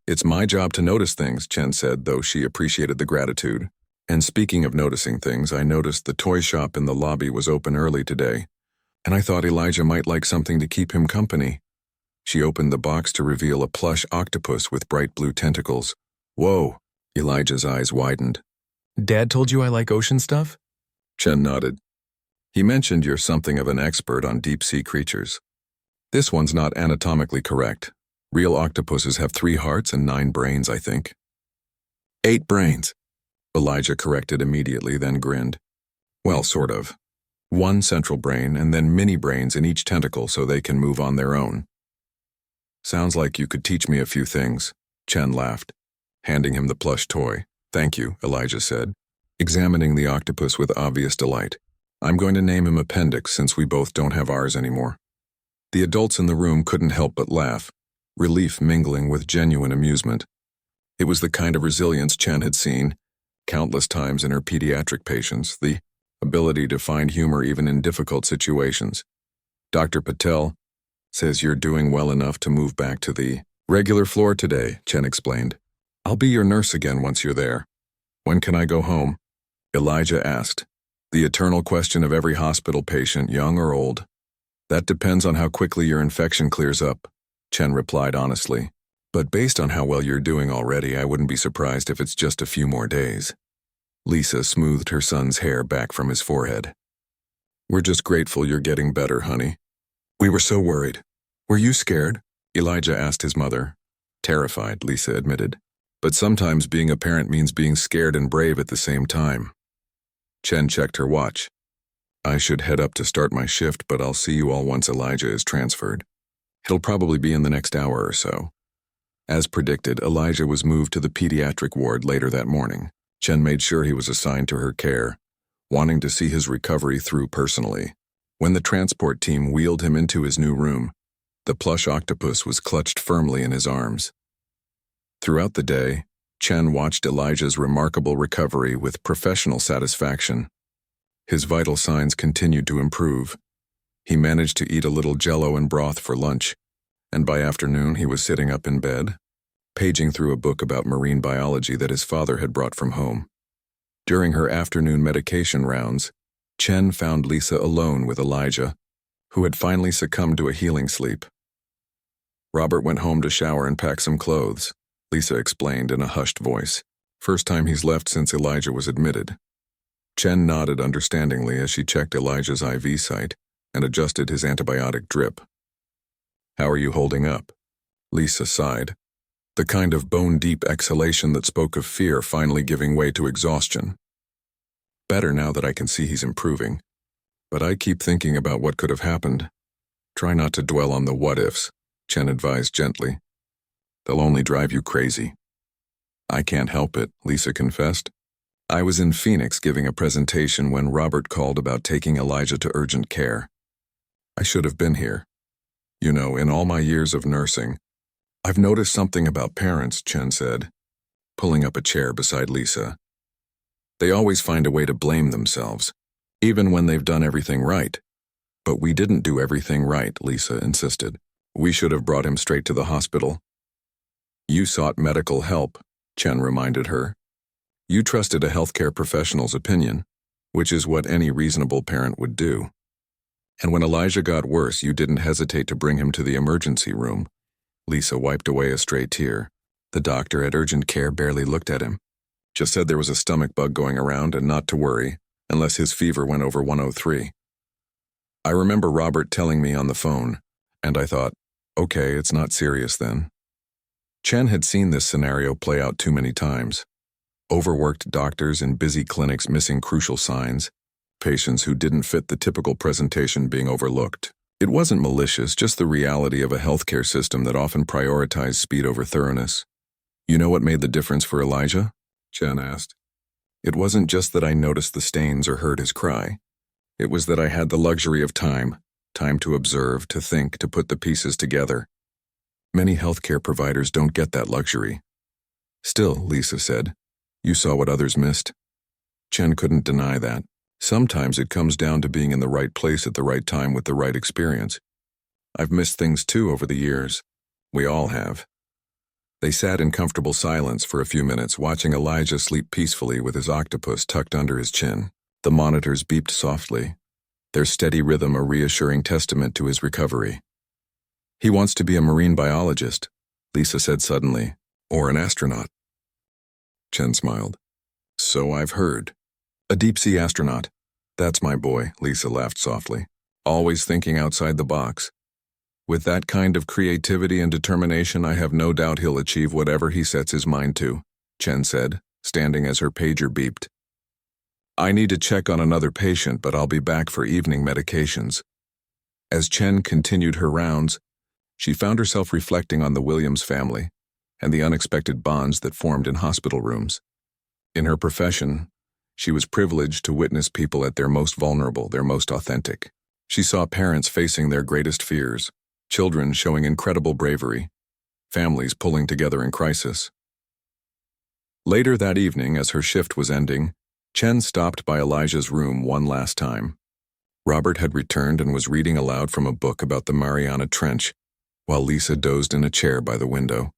"It's my job to notice things," Chen said, though she appreciated the gratitude. "And speaking of noticing things, I noticed the toy shop in the lobby was open early today, and I thought Elijah might like something to keep him company." She opened the box to reveal a plush octopus with bright blue tentacles. "Whoa," Elijah's eyes widened. Dad told you I like ocean stuff? Chen nodded. "He mentioned you're something of an expert on deep-sea creatures. This one's not anatomically correct. Real octopuses have 3 hearts and 9 brains, I think." 8 brains, Elijah corrected immediately, then grinned. Well, sort of. 1 central brain and then mini brains in each tentacle so they can move on their own. Sounds like you could teach me a few things, Chen laughed, handing him the plush toy. Thank you, Elijah said, examining the octopus with obvious delight. I'm going to name him Appendix since we both don't have ours anymore. The adults in the room couldn't help but laugh, relief mingling with genuine amusement. It was the kind of resilience Chen had seen countless times in her pediatric patients, the ability to find humor even in difficult situations. Dr. Patel says you're doing well enough to move back to the regular floor today, Chen explained. I'll be your nurse again once you're there. When can I go home? Elijah asked, the eternal question of every hospital patient, young or old. That depends on how quickly your infection clears up, Chen replied honestly. But based on how well you're doing already, I wouldn't be surprised if it's just a few more days. Lisa smoothed her son's hair back from his forehead. We're just grateful you're getting better, honey. We were so worried. Were you scared? Elijah asked his mother. Terrified, Lisa admitted. But sometimes being a parent means being scared and brave at the same time. Chen checked her watch. I should head up to start my shift, but I'll see you all once Elijah is transferred. It'll probably be in the next hour or so. As predicted, Elijah was moved to the pediatric ward later that morning. Chen made sure he was assigned to her care, wanting to see his recovery through personally. When the transport team wheeled him into his new room, the plush octopus was clutched firmly in his arms. Throughout the day, Chen watched Elijah's remarkable recovery with professional satisfaction. His vital signs continued to improve. He managed to eat a little jello and broth for lunch, and by afternoon he was sitting up in bed, paging through a book about marine biology that his father had brought from home. During her afternoon medication rounds, Chen found Lisa alone with Elijah, who had finally succumbed to a healing sleep. Robert went home to shower and pack some clothes, Lisa explained in a hushed voice. First time he's left since Elijah was admitted. Chen nodded understandingly as she checked Elijah's IV site and adjusted his antibiotic drip. How are you holding up? Lisa sighed, the kind of bone-deep exhalation that spoke of fear finally giving way to exhaustion. Better now that I can see he's improving, but I keep thinking about what could have happened. Try not to dwell on the what-ifs, Chen advised gently. They'll only drive you crazy. I can't help it, Lisa confessed. I was in Phoenix giving a presentation when Robert called about taking Elijah to urgent care. I should have been here. You know, in all my years of nursing, I've noticed something about parents, Chen said, pulling up a chair beside Lisa. They always find a way to blame themselves, even when they've done everything right. But we didn't do everything right, Lisa insisted. We should have brought him straight to the hospital. You sought medical help, Chen reminded her. You trusted a healthcare professional's opinion, which is what any reasonable parent would do. And when Elijah got worse, you didn't hesitate to bring him to the emergency room. Lisa wiped away a stray tear. The doctor at urgent care barely looked at him. Just said there was a stomach bug going around and not to worry, unless his fever went over 103. I remember Robert telling me on the phone, and I thought, okay, it's not serious then. Chen had seen this scenario play out too many times. Overworked doctors in busy clinics missing crucial signs, patients who didn't fit the typical presentation being overlooked. It wasn't malicious, just the reality of a healthcare system that often prioritized speed over thoroughness. You know what made the difference for Elijah? Chen asked. It wasn't just that I noticed the stains or heard his cry. It was that I had the luxury of time to observe, to think, to put the pieces together. Many healthcare providers don't get that luxury. Still, Lisa said, you saw what others missed. Chen couldn't deny that. Sometimes it comes down to being in the right place at the right time with the right experience. I've missed things too over the years. We all have. They sat in comfortable silence for a few minutes, watching Elijah sleep peacefully with his octopus tucked under his chin. The monitors beeped softly, their steady rhythm a reassuring testament to his recovery. He wants to be a marine biologist, Lisa said suddenly, or an astronaut. Chen smiled. So I've heard. A deep-sea astronaut. That's my boy, Lisa laughed softly, always thinking outside the box. With that kind of creativity and determination, I have no doubt he'll achieve whatever he sets his mind to, Chen said, standing as her pager beeped. "I need to check on another patient, but I'll be back for evening medications." As Chen continued her rounds, she found herself reflecting on the Williams family and the unexpected bonds that formed in hospital rooms. In her profession, she was privileged to witness people at their most vulnerable, their most authentic. She saw parents facing their greatest fears, children showing incredible bravery, families pulling together in crisis. Later that evening, as her shift was ending, Chen stopped by Elijah's room one last time. Robert had returned and was reading aloud from a book about the Mariana Trench, while Lisa dozed in a chair by the window.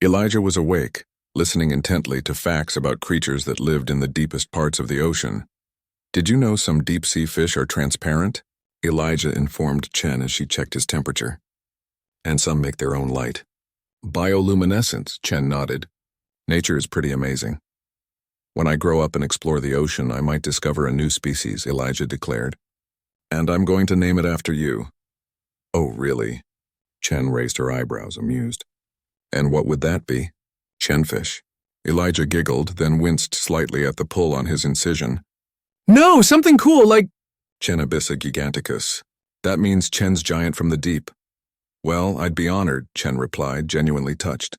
Elijah was awake, listening intently to facts about creatures that lived in the deepest parts of the ocean. "Did you know some deep-sea fish are transparent?" Elijah informed Chen as she checked his temperature. "And some make their own light." "Bioluminescence," Chen nodded. "Nature is pretty amazing." "When I grow up and explore the ocean, I might discover a new species," Elijah declared. "And I'm going to name it after you." "Oh, really?" Chen raised her eyebrows, amused. "And what would that be?" "Chenfish." Elijah giggled, then winced slightly at the pull on his incision. No, something cool like... "Chenabissa giganticus. That means Chen's giant from the deep." "Well, I'd be honored," Chen replied, genuinely touched.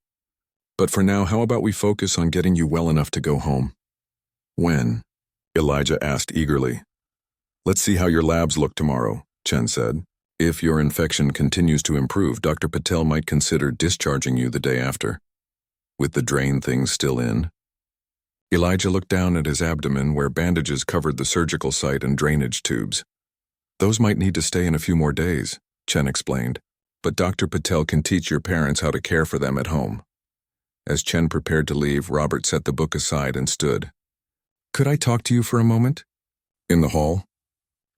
"But for now, how about we focus on getting you well enough to go home?" "When?" Elijah asked eagerly. "Let's see how your labs look tomorrow," Chen said. "If your infection continues to improve, Dr. Patel might consider discharging you the day after." "With the drain things still in?" Elijah looked down at his abdomen where bandages covered the surgical site and drainage tubes. "Those might need to stay in a few more days," Chen explained. "But Dr. Patel can teach your parents how to care for them at home." As Chen prepared to leave, Robert set the book aside and stood. "Could I talk to you for a moment?" "In the hall?"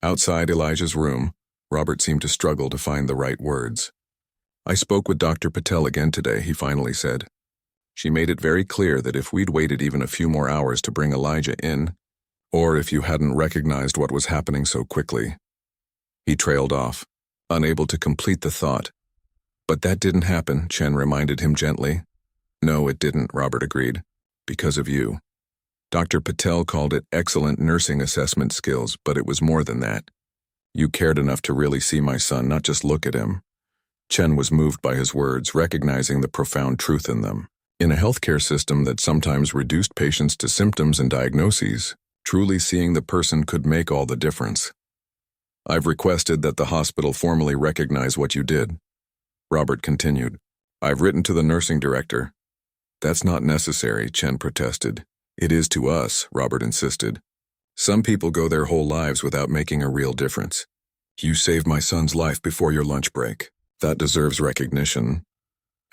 Outside Elijah's room, Robert seemed to struggle to find the right words. "I spoke with Dr. Patel again today," he finally said. "She made it very clear that if we'd waited even a few more hours to bring Elijah in, or if you hadn't recognized what was happening so quickly." He trailed off, unable to complete the thought. "But that didn't happen," Chen reminded him gently. "No, it didn't," Robert agreed. "Because of you." Dr. Patel called it excellent nursing assessment skills, but it was more than that. "You cared enough to really see my son, not just look at him." Chen was moved by his words, recognizing the profound truth in them. In a healthcare system that sometimes reduced patients to symptoms and diagnoses, truly seeing the person could make all the difference. "I've requested that the hospital formally recognize what you did," Robert continued. "I've written to the nursing director." "That's not necessary," Chen protested. "It is to us," Robert insisted. "Some people go their whole lives without making a real difference. You saved my son's life before your lunch break. That deserves recognition."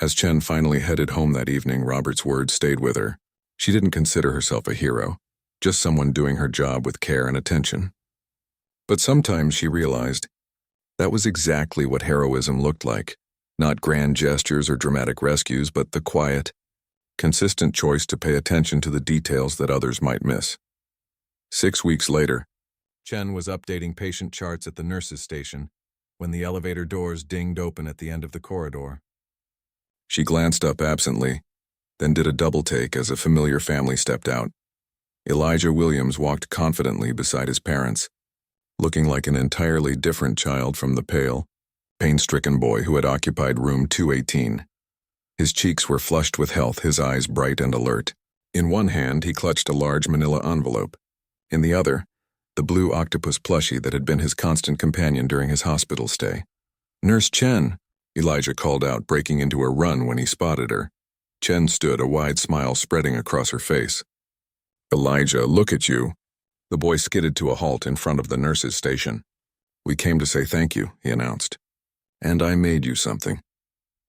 As Chen finally headed home that evening, Robert's words stayed with her. She didn't consider herself a hero, just someone doing her job with care and attention. But sometimes she realized that was exactly what heroism looked like. Not grand gestures or dramatic rescues, but the quiet, consistent choice to pay attention to the details that others might miss. 6 weeks later, Chen was updating patient charts at the nurses' station when the elevator doors dinged open at the end of the corridor. She glanced up absently, then did a double take as a familiar family stepped out. Elijah Williams walked confidently beside his parents, looking like an entirely different child from the pale, pain-stricken boy who had occupied room 218. His cheeks were flushed with health, his eyes bright and alert. In one hand, he clutched a large manila envelope. In the other, the blue octopus plushie that had been his constant companion during his hospital stay. "Nurse Chen," Elijah called out, breaking into a run when he spotted her. Chen stood, a wide smile spreading across her face. "Elijah, look at you." The boy skidded to a halt in front of the nurse's station. "We came to say thank you," he announced. "And I made you something."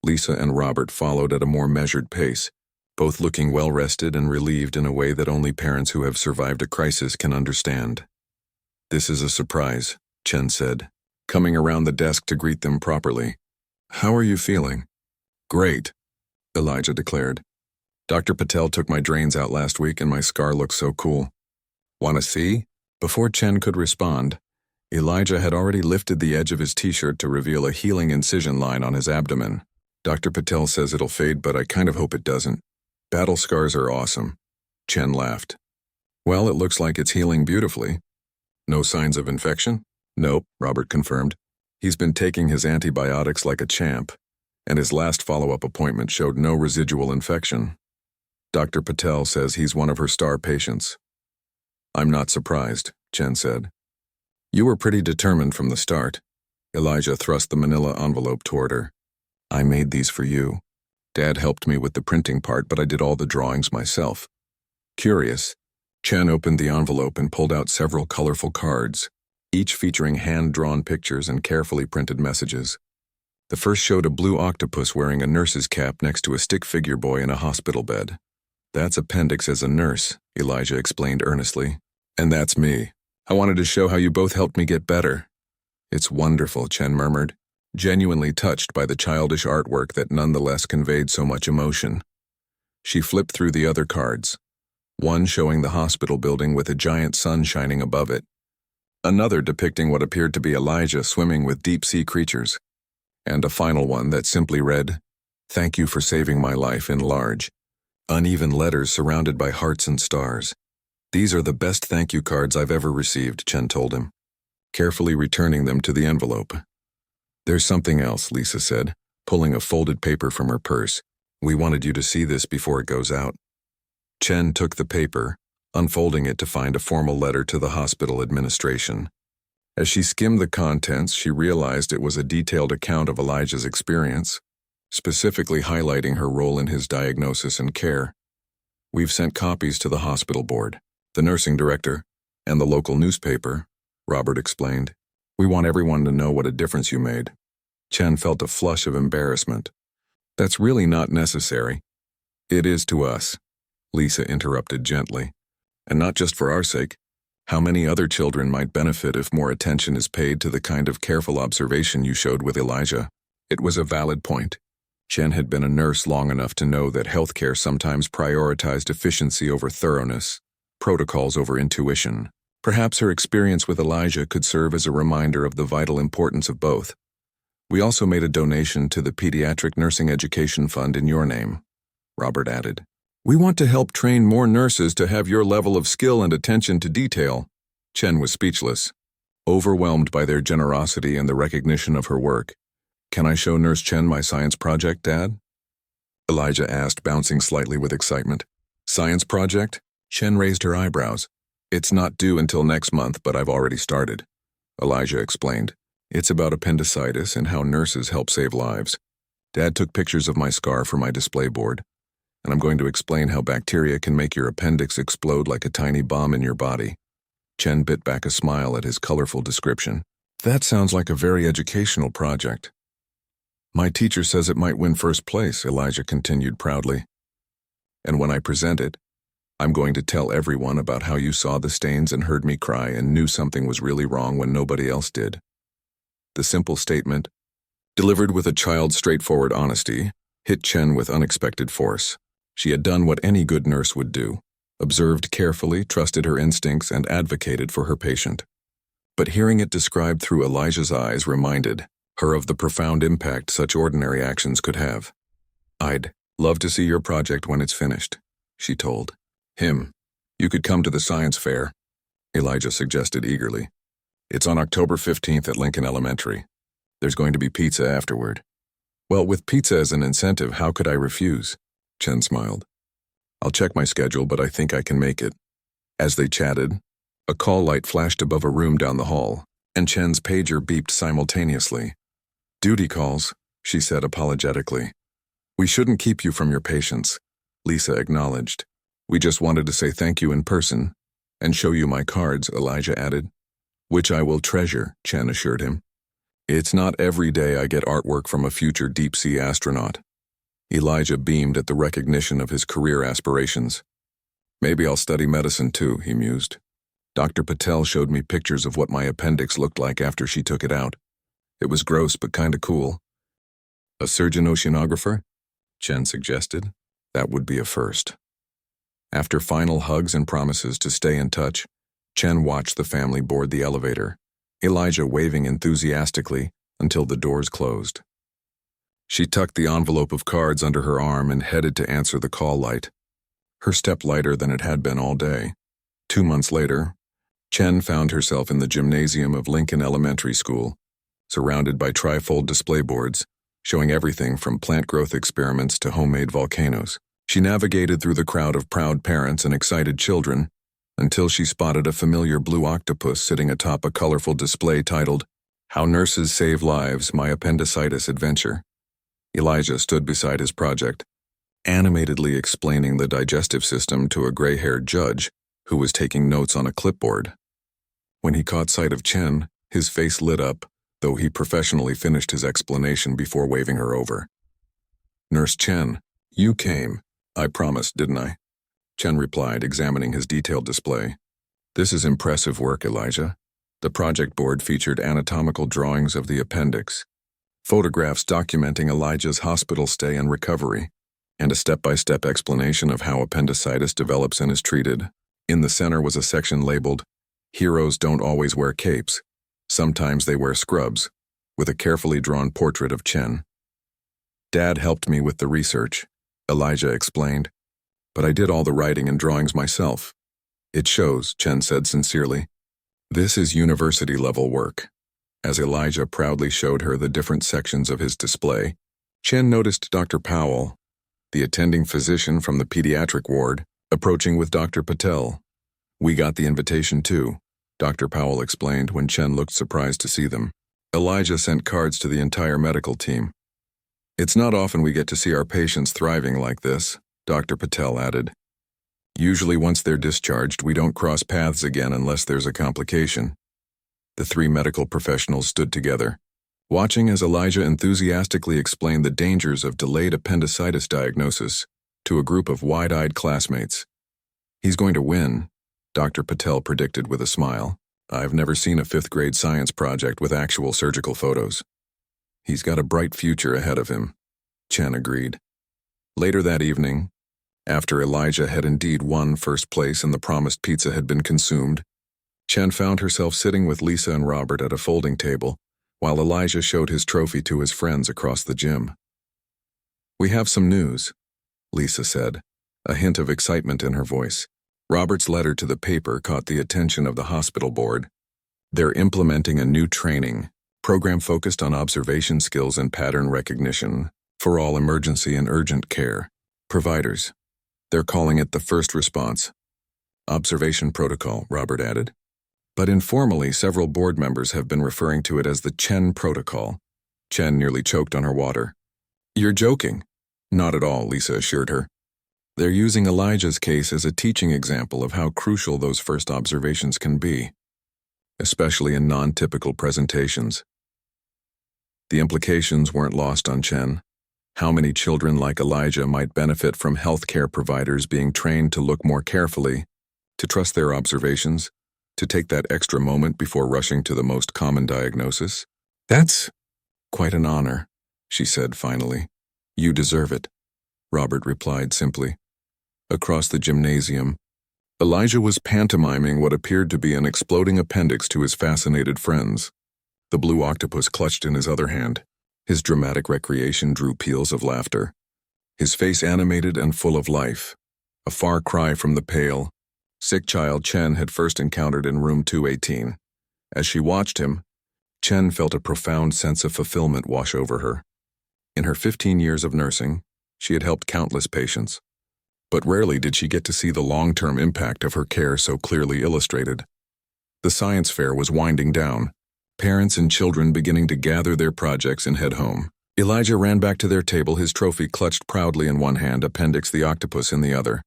Lisa and Robert followed at a more measured pace, both looking well-rested and relieved in a way that only parents who have survived a crisis can understand. "This is a surprise," Chen said, coming around the desk to greet them properly. "How are you feeling?" "Great," Elijah declared. "Dr. Patel took my drains out last week and my scar looks so cool." "Wanna see?" Before Chen could respond, Elijah had already lifted the edge of his t-shirt to reveal a healing incision line on his abdomen. "Dr. Patel says it'll fade, but I kind of hope it doesn't. Battle scars are awesome." Chen laughed. Well, it looks like it's healing beautifully. No signs of infection? Nope, Robert confirmed. He's been taking his antibiotics like a champ, and his last follow-up appointment showed no residual infection. Dr. Patel says he's one of her star patients. I'm not surprised, Chen said. You were pretty determined from the start. Elijah thrust the manila envelope toward her. I made these for you. Dad helped me with the printing part, but I did all the drawings myself. Curious, Chen opened the envelope and pulled out several colorful cards, each featuring hand-drawn pictures and carefully printed messages. The first showed a blue octopus wearing a nurse's cap next to a stick figure boy in a hospital bed. That's Appendix as a nurse, Elijah explained earnestly. And that's me. I wanted to show how you both helped me get better. It's wonderful, Chen murmured, genuinely touched by the childish artwork that nonetheless conveyed so much emotion. She flipped through the other cards, one showing the hospital building with a giant sun shining above it, another depicting what appeared to be Elijah swimming with deep-sea creatures, and a final one that simply read, "Thank you for saving my life," in large, uneven letters surrounded by hearts and stars. These are the best thank you cards I've ever received, Chen told him, carefully returning them to the envelope. There's something else, Lisa said, pulling a folded paper from her purse. We wanted you to see this before it goes out. Chen took the paper, unfolding it to find a formal letter to the hospital administration. As she skimmed the contents, she realized it was a detailed account of Elijah's experience, specifically highlighting her role in his diagnosis and care. We've sent copies to the hospital board, the nursing director, and the local newspaper, Robert explained. We want everyone to know what a difference you made. Chen felt a flush of embarrassment. That's really not necessary. It is to us, Lisa interrupted gently. And not just for our sake. How many other children might benefit if more attention is paid to the kind of careful observation you showed with Elijah? It was a valid point. Chen had been a nurse long enough to know that healthcare sometimes prioritized efficiency over thoroughness, protocols over intuition. Perhaps her experience with Elijah could serve as a reminder of the vital importance of both. We also made a donation to the Pediatric Nursing Education Fund in your name, Robert added. We want to help train more nurses to have your level of skill and attention to detail. Chen was speechless, overwhelmed by their generosity and the recognition of her work. Can I show Nurse Chen my science project, Dad? Elijah asked, bouncing slightly with excitement. Science project? Chen raised her eyebrows. It's not due until next month, but I've already started. Elijah explained. It's about appendicitis and how nurses help save lives. Dad took pictures of my scar for my display board, and I'm going to explain how bacteria can make your appendix explode like a tiny bomb in your body. Chen bit back a smile at his colorful description. That sounds like a very educational project. My teacher says it might win first place, Elijah continued proudly. And when I present it, I'm going to tell everyone about how you saw the stains and heard me cry and knew something was really wrong when nobody else did. The simple statement, delivered with a child's straightforward honesty, hit Chen with unexpected force. She had done what any good nurse would do, observed carefully, trusted her instincts, and advocated for her patient. But hearing it described through Elijah's eyes reminded her of the profound impact such ordinary actions could have. I'd love to see your project when it's finished, she told him. You could come to the science fair, Elijah suggested eagerly. It's on October 15th at Lincoln Elementary. There's going to be pizza afterward. Well, with pizza as an incentive, how could I refuse? Chen smiled. I'll check my schedule, but I think I can make it. As they chatted, a call light flashed above a room down the hall, and Chen's pager beeped simultaneously. Duty calls, she said apologetically. We shouldn't keep you from your patients, Lisa acknowledged. We just wanted to say thank you in person, and show you my cards, Elijah added. Which I will treasure, Chen assured him. It's not every day I get artwork from a future deep-sea astronaut. Elijah beamed at the recognition of his career aspirations. Maybe I'll study medicine too, he mused. Dr. Patel showed me pictures of what my appendix looked like after she took it out. It was gross but kinda cool. A surgeon oceanographer? Chen suggested. That would be a first. After final hugs and promises to stay in touch, Chen watched the family board the elevator, Elijah waving enthusiastically until the doors closed. She tucked the envelope of cards under her arm and headed to answer the call light. her step lighter than it had been all day. 2 months later, Chen found herself in the gymnasium of Lincoln Elementary School, surrounded by trifold display boards, showing everything from plant growth experiments to homemade volcanoes. She navigated through the crowd of proud parents and excited children until she spotted a familiar blue octopus sitting atop a colorful display titled, "How Nurses Save Lives, My Appendicitis Adventure." Elijah stood beside his project, animatedly explaining the digestive system to a gray-haired judge who was taking notes on a clipboard. When he caught sight of Chen, his face lit up, though he professionally finished his explanation before waving her over. "Nurse Chen, you came. I promised, didn't I?" Chen replied, examining his detailed display. "This is impressive work, Elijah." The project board featured anatomical drawings of the appendix, photographs documenting Elijah's hospital stay and recovery, and a step-by-step explanation of how appendicitis develops and is treated. In the center was a section labeled, "Heroes Don't Always Wear Capes. Sometimes they wear scrubs," with a carefully drawn portrait of Chen. "Dad helped me with the research," Elijah explained, "but I did all the writing and drawings myself." "It shows," Chen said sincerely. "This is university-level work." As Elijah proudly showed her the different sections of his display, Chen noticed Dr. Powell, the attending physician from the pediatric ward, approaching with Dr. Patel. "We got the invitation too," Dr. Powell explained when Chen looked surprised to see them. Elijah sent cards to the entire medical team. "It's not often we get to see our patients thriving like this," Dr. Patel added. "Usually once they're discharged, we don't cross paths again unless there's a complication." The 3 medical professionals stood together, watching as Elijah enthusiastically explained the dangers of delayed appendicitis diagnosis to a group of wide-eyed classmates. "He's going to win," Dr. Patel predicted with a smile. "I've never seen a 5th-grade science project with actual surgical photos." "He's got a bright future ahead of him," Chen agreed. Later that evening, after Elijah had indeed won first place and the promised pizza had been consumed, Chen found herself sitting with Lisa and Robert at a folding table while Elijah showed his trophy to his friends across the gym. "We have some news," Lisa said, a hint of excitement in her voice. Robert's letter to the paper caught the attention of the hospital board. "They're implementing a new training program focused on observation skills and pattern recognition for all emergency and urgent care providers. They're calling it the First Response Observation Protocol," Robert added. But informally, several board members have been referring to it as the Chen Protocol. Chen nearly choked on her water. "You're joking." "Not at all," Lisa assured her. "They're using Elijah's case as a teaching example of how crucial those first observations can be, especially in non-typical presentations." The implications weren't lost on Chen. How many children like Elijah might benefit from healthcare providers being trained to look more carefully, to trust their observations, to take that extra moment before rushing to the most common diagnosis? "That's quite an honor," she said finally. "You deserve it," Robert replied simply. Across the gymnasium, Elijah was pantomiming what appeared to be an exploding appendix to his fascinated friends. The blue octopus clutched in his other hand. His dramatic recreation drew peals of laughter. His face animated and full of life, a far cry from the pale, sick child Chen had first encountered in room 218. As she watched him, Chen felt a profound sense of fulfillment wash over her. In her 15 years of nursing, she had helped countless patients, but rarely did she get to see the long-term impact of her care so clearly illustrated. The science fair was winding down, parents and children beginning to gather their projects and head home. Elijah ran back to their table, his trophy clutched proudly in one hand, Appendix the octopus in the other.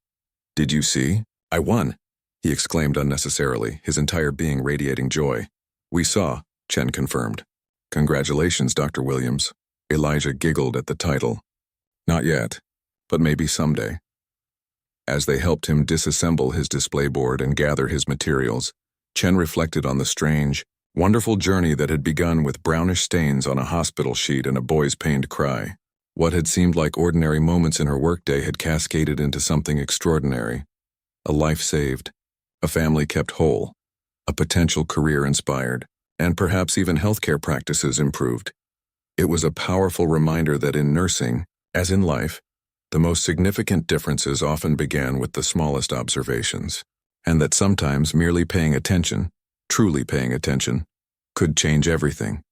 "Did you see? I won," he exclaimed unnecessarily, his entire being radiating joy. "We saw," Chen confirmed. "Congratulations, Dr. Williams." Elijah giggled at the title. "Not yet, but maybe someday." As they helped him disassemble his display board and gather his materials, Chen reflected on the strange, wonderful journey that had begun with brownish stains on a hospital sheet and a boy's pained cry. What had seemed like ordinary moments in her workday had cascaded into something extraordinary. A life saved, a family kept whole, a potential career inspired, and perhaps even healthcare practices improved. It was a powerful reminder that in nursing, as in life, The most significant differences often began with the smallest observations, and that sometimes merely paying attention, truly paying attention, could change everything.